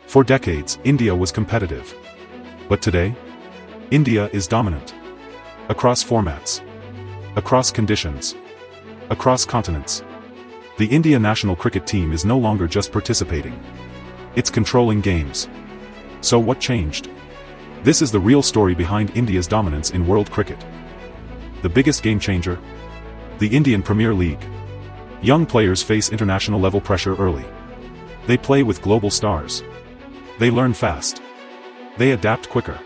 For decades, India was competitive. But today, India is dominant. Across formats. Across conditions. Across continents. The India national cricket team is no longer just participating. It's controlling games. So what changed? This is the real story behind India's dominance in world cricket. The biggest game changer? The Indian Premier League. Young players face international level pressure early. They play with global stars. They learn fast. They adapt quicker.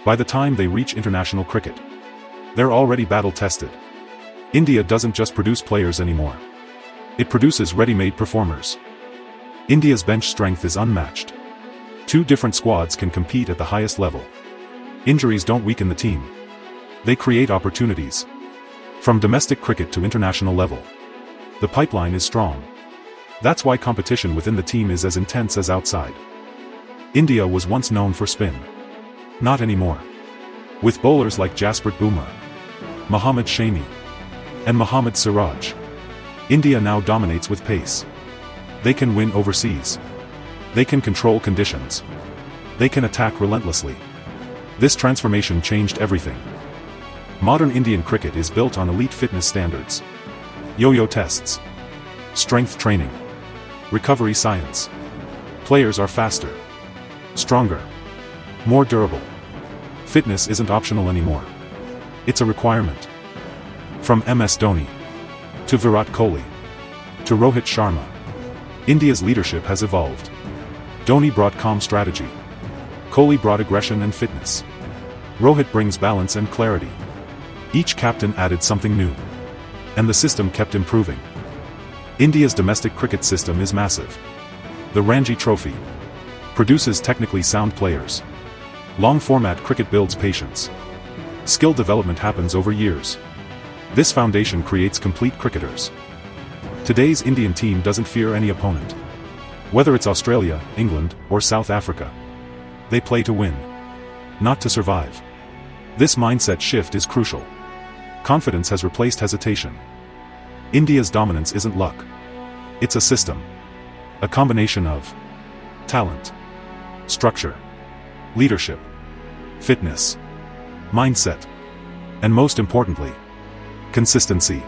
By the time they reach international cricket, they're already battle-tested. India doesn't just produce players anymore. It produces ready-made performers. India's bench strength is unmatched. 2 different squads can compete at the highest level. Injuries don't weaken the team. They create opportunities. From domestic cricket to international level, the pipeline is strong. That's why competition within the team is as intense as outside. India was once known for spin. Not anymore. With bowlers like Jasprit Bumrah, Mohammad Shami, and Mohammad Siraj, India now dominates with pace. They can win overseas. They can control conditions. They can attack relentlessly. This transformation changed everything. Modern Indian cricket is built on elite fitness standards. Yo-yo tests. Strength training. Recovery science. Players are faster. Stronger. More durable. Fitness isn't optional anymore. It's a requirement. From MS Dhoni to Virat Kohli to Rohit Sharma, India's leadership has evolved. Dhoni brought calm strategy. Kohli brought aggression and fitness. Rohit brings balance and clarity. Each captain added something new. And the system kept improving. India's domestic cricket system is massive. The Ranji Trophy produces technically sound players. Long-format cricket builds patience. Skill development happens over years. This foundation creates complete cricketers. Today's Indian team doesn't fear any opponent. Whether it's Australia, England, or South Africa, they play to win, not to survive. This mindset shift is crucial. Confidence has replaced hesitation. India's dominance isn't luck. It's a system. A combination of talent, structure, leadership, fitness, mindset, and most importantly, consistency.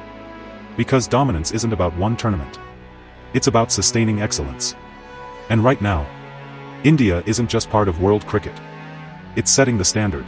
Because dominance isn't about one tournament. It's about sustaining excellence. And right now, India isn't just part of world cricket. It's setting the standard.